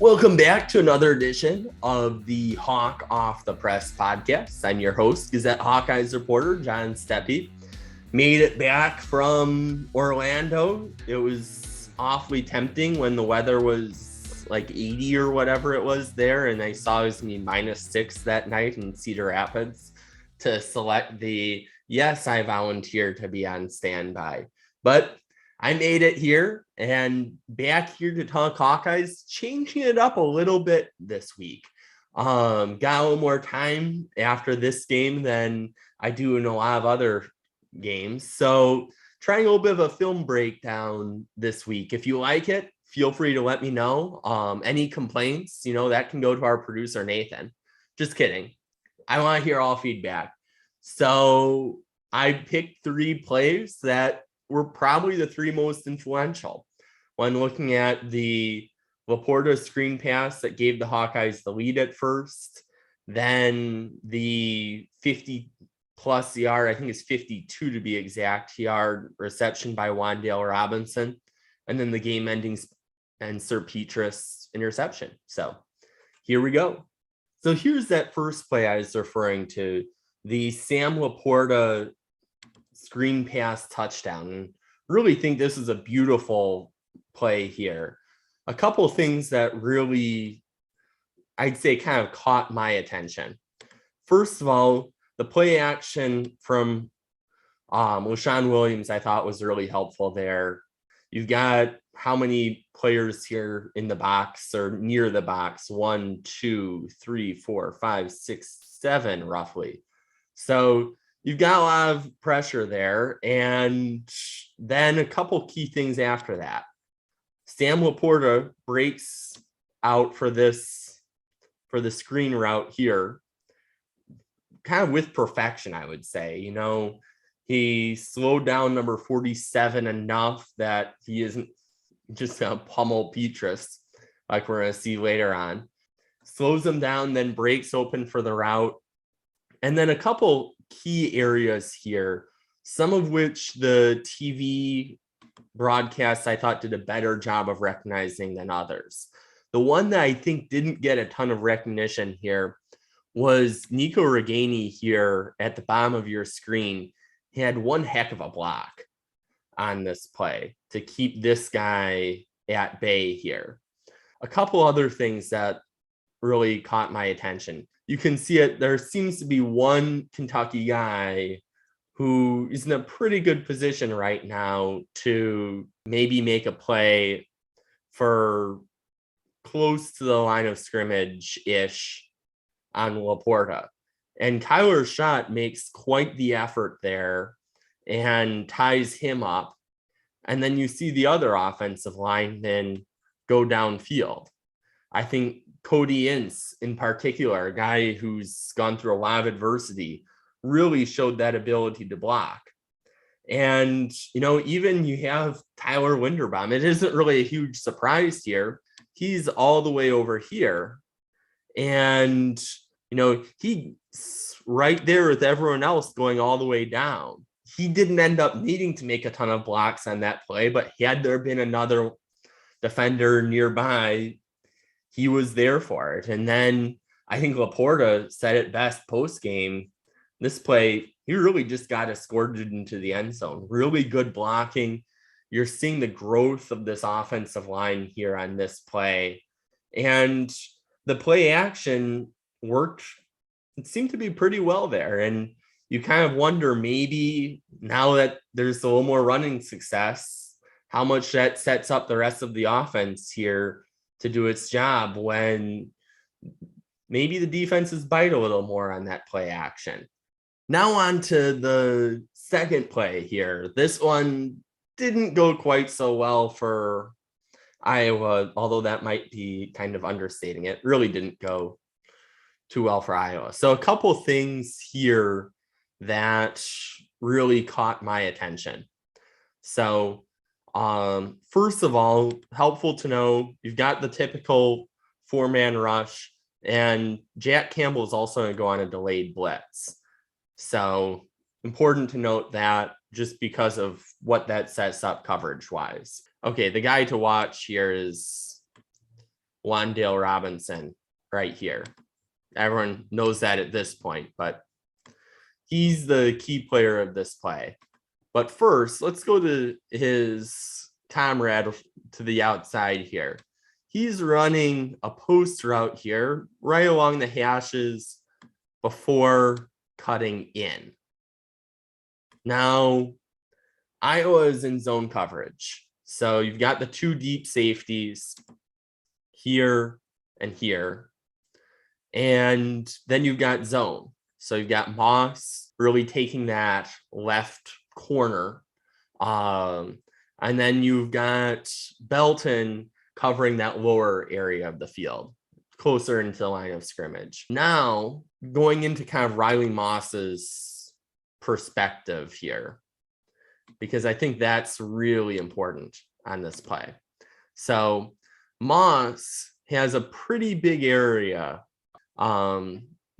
Welcome back to another edition of the Hawk Off the Press podcast. I'm your host, Gazette Hawkeyes reporter, John Steppe. Made it back from Orlando. It was awfully tempting when the weather was like 80 or whatever it was there, and I saw it was going to be -6 that night in Cedar Rapids to select the, yes, I volunteered to be on standby. But I made it here and back here to talk Hawkeyes, changing it up a little bit this week. Got a little more time after this game than I do in a lot of other games. So trying a little bit of a film breakdown this week. If you like it, feel free to let me know. Any complaints, that can go to our producer, Nathan. Just kidding. I want to hear all feedback. So I picked 3 plays that were probably the 3 most influential when looking at the LaPorta screen pass that gave the Hawkeyes the lead at first, then the 50-plus yard, I think it's 52 to be exact, yard reception by Wan'Dale Robinson, and then the game-ending Spencer Petras interception. So here we go. So here's that first play I was referring to, the Sam LaPorta screen pass touchdown. Really think this is a beautiful play here. A couple of things that really, I'd say, kind of caught my attention. First of all, the play action from LaShawn Williams, I thought was really helpful there. You've got how many players here in the box or near the box? 1, 2, 3, 4, 5, 6, 7, roughly. So you've got a lot of pressure there. And then a couple key things after that. Sam LaPorta breaks out for the screen route here, kind of with perfection, I would say. He slowed down number 47 enough that he isn't just going to pummel Petras like we're going to see later on. Slows him down, then breaks open for the route. And then a couple key areas here, some of which the TV broadcast I thought did a better job of recognizing than others. The one that I think didn't get a ton of recognition here was Nico Reganey here at the bottom of your screen. He had one heck of a block on this play to keep this guy at bay here. A couple other things that really caught my attention. You can see it. There seems to be one Kentucky guy who is in a pretty good position right now to maybe make a play for close to the line of scrimmage-ish on LaPorta. And Kyler Schott makes quite the effort there and ties him up. And then you see the other offensive linemen go downfield. I think Cody Ince in particular, a guy who's gone through a lot of adversity, really showed that ability to block. And, even you have Tyler Linderbaum. It isn't really a huge surprise here. He's all the way over here. And, he's right there with everyone else going all the way down. He didn't end up needing to make a ton of blocks on that play, but had there been another defender nearby, he was there for it. And then I think LaPorta said it best post-game. This play, he really just got escorted into the end zone. Really good blocking. You're seeing the growth of this offensive line here on this play. And the play action worked. It seemed to be pretty well there. And you kind of wonder, maybe now that there's a little more running success, how much that sets up the rest of the offense here to do its job when maybe the defenses bite a little more on that play action. Now on to the second play here. This one didn't go quite so well for Iowa, although that might be kind of understating it. Really didn't go too well for Iowa. So a couple things here that really caught my attention. So first of all, helpful to know, you've got the typical 4-man rush, and Jack Campbell is also going to go on a delayed blitz. So important to note that, just because of what that sets up coverage wise. Okay, the guy to watch here is Wan'Dale Robinson right here. Everyone knows that at this point, but he's the key player of this play. But first, let's go to his comrade to the outside here. He's running a post route here right along the hashes before cutting in. Now, Iowa is in zone coverage. So you've got the two deep safeties here and here. And then you've got zone. So you've got Moss really taking that left corner. And then you've got Belton covering that lower area of the field, closer into the line of scrimmage. Now, going into kind of Riley Moss's perspective here, because I think that's really important on this play. So Moss has a pretty big area.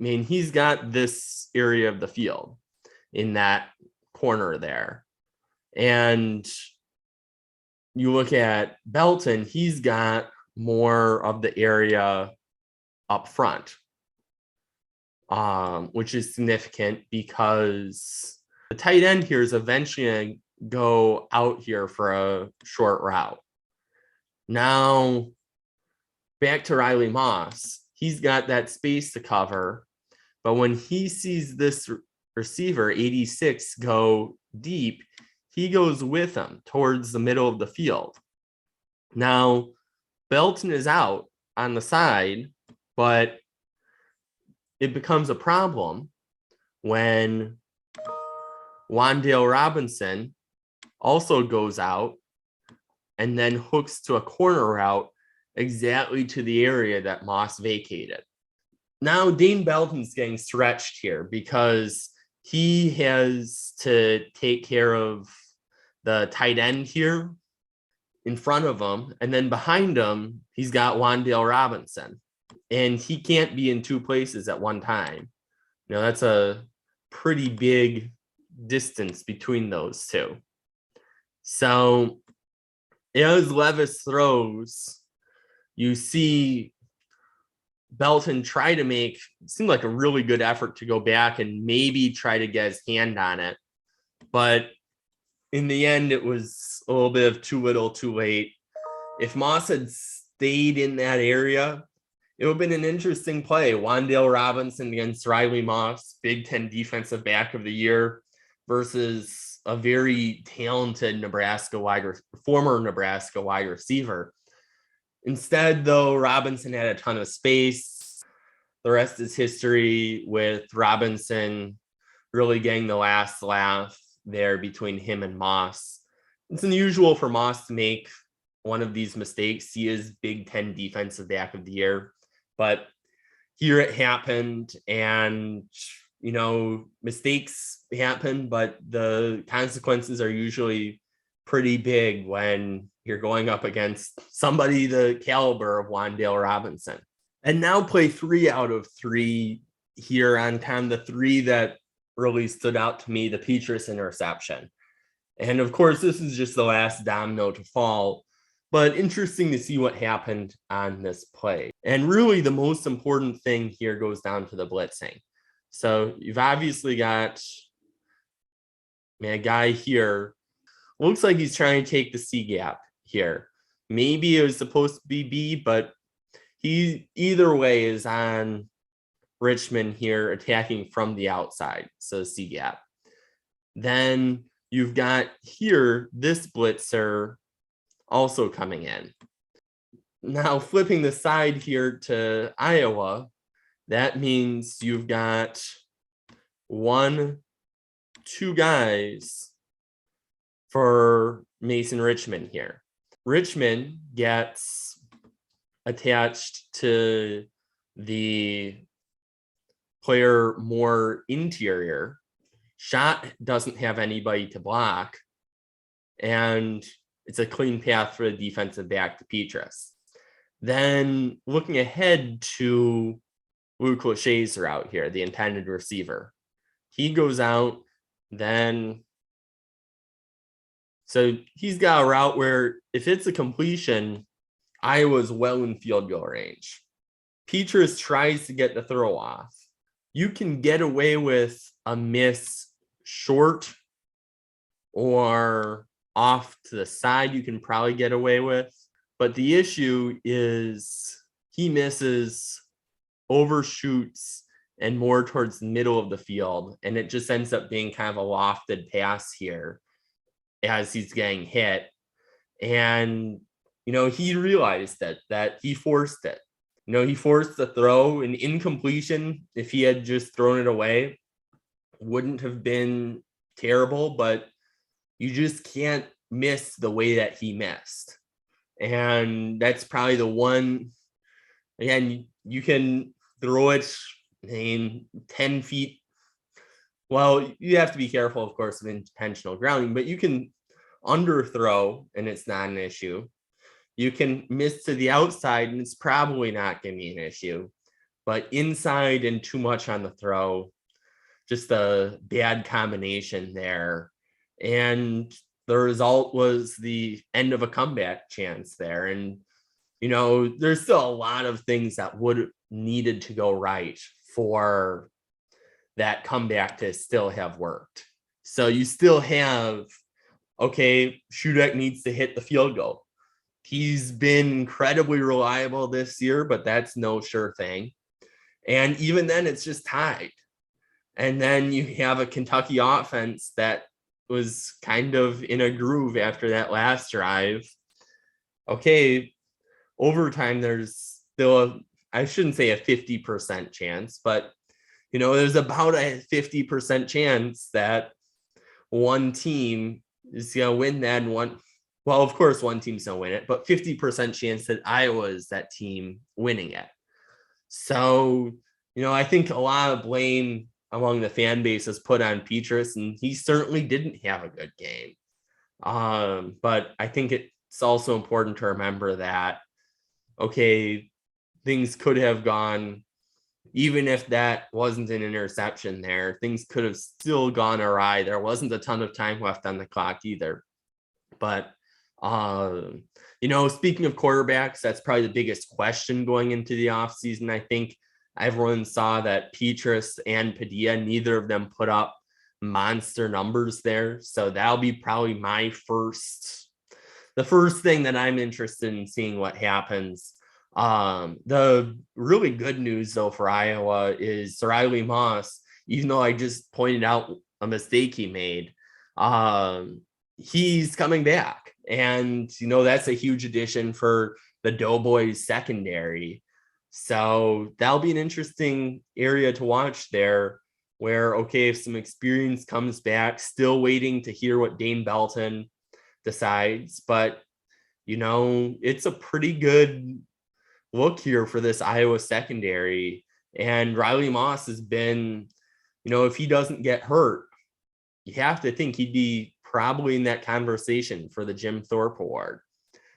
He's got this area of the field in that corner there. And you look at Belton, he's got more of the area up front, which is significant because the tight end here is eventually going to go out here for a short route. Now, back to Riley Moss. He's got that space to cover, but when he sees this receiver, 86, go deep, he goes with him towards the middle of the field. Now, Belton is out on the side, but it becomes a problem when Wan'Dale Robinson also goes out and then hooks to a corner route exactly to the area that Moss vacated. Now, Dane Belton's getting stretched here because he has to take care of the tight end here in front of him. And then behind him, he's got Wan'Dale Robinson. And he can't be in two places at one time. You know, that's a pretty big distance between those two. So as Levis throws, you see Belton try to make, it seemed like a really good effort to go back and maybe try to get his hand on it. But in the end, it was a little bit of too little, too late. If Moss had stayed in that area, it would have been an interesting play. Wan'Dale Robinson against Riley Moss, Big Ten Defensive Back of the Year, versus a very talented former Nebraska wide receiver. Instead, though, Robinson had a ton of space. The rest is history, with Robinson really getting the last laugh there between him and Moss. It's unusual for Moss to make one of these mistakes. He is Big Ten Defensive Back of the Year, but here it happened, and you know, mistakes happen, but the consequences are usually pretty big when you're going up against somebody the caliber of Wan'Dale Robinson. And now play 3 out of 3 here on kind of the 3 that really stood out to me, the Petras interception. And of course, this is just the last domino to fall, but interesting to see what happened on this play. And really the most important thing here goes down to the blitzing. So you've obviously got a guy here, looks like he's trying to take the C gap here. Maybe it was supposed to be B, but he either way is on Richmond here, attacking from the outside, so C gap. Then you've got here this blitzer also coming in. Now flipping the side here to Iowa, that means you've got 1, 2 guys for Mason Richmond here. Richmond gets attached to the player more interior. Schott doesn't have anybody to block, and it's a clean path for the defensive back to Petras. Then looking ahead to Luke Lachey's route here, the intended receiver. He goes out, then so he's got a route where if it's a completion, Iowa's well in field goal range. Petras tries to get the throw off. You can get away with a miss short or off to the side. You can probably get away with. But the issue is he misses, overshoots, and more towards the middle of the field. And it just ends up being kind of a lofted pass here as he's getting hit. And, he realized that he forced it. He forced the throw. An incompletion, if he had just thrown it away, wouldn't have been terrible, but you just can't miss the way that he missed. And that's probably the one. Again, you can throw it 10 feet. Well, you have to be careful, of course, of intentional grounding, but you can underthrow and it's not an issue. You can miss to the outside and it's probably not going to be an issue. But inside and too much on the throw, just a bad combination there. And the result was the end of a comeback chance there. And, there's still a lot of things that would needed to go right for that comeback to still have worked. So you still have, Shudak needs to hit the field goal. He's been incredibly reliable this year, but that's no sure thing. And even then, it's just tied. And then you have a Kentucky offense that was kind of in a groove after that last drive. Overtime, there's still I shouldn't say a 50% chance, but, there's about a 50% chance that one team is going to win that. And of course, one team's going to win it, but 50% chance that Iowa is that team winning it. So, I think a lot of blame among the fan base is put on Petras, and he certainly didn't have a good game. But I think it's also important to remember that, things could have gone, even if that wasn't an interception there, things could have still gone awry. There wasn't a ton of time left on the clock either. But, speaking of quarterbacks, that's probably the biggest question going into the offseason. I think everyone saw that Petras and Padilla, neither of them put up monster numbers there. So that'll be probably the first thing that I'm interested in seeing what happens. The really good news, though, for Iowa is Riley Moss, even though I just pointed out a mistake he made, he's coming back. And, that's a huge addition for the Doughboys secondary. So that'll be an interesting area to watch there where, if some experience comes back, still waiting to hear what Dane Belton decides. But, it's a pretty good look here for this Iowa secondary. And Riley Moss has been, if he doesn't get hurt, you have to think he'd be probably in that conversation for the Jim Thorpe Award.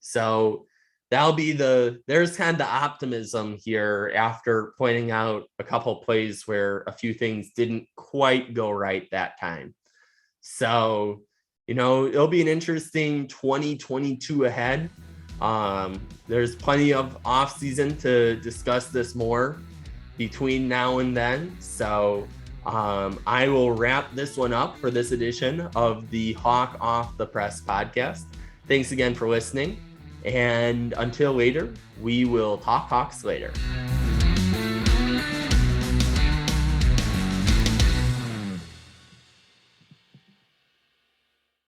So that'll be there's kind of the optimism here after pointing out a couple plays where a few things didn't quite go right that time. So, it'll be an interesting 2022 ahead. There's plenty of off season to discuss this more between now and then. So I will wrap this one up for this edition of the Hawk Off the Press podcast. Thanks again for listening. And until later, we will talk Hawks later.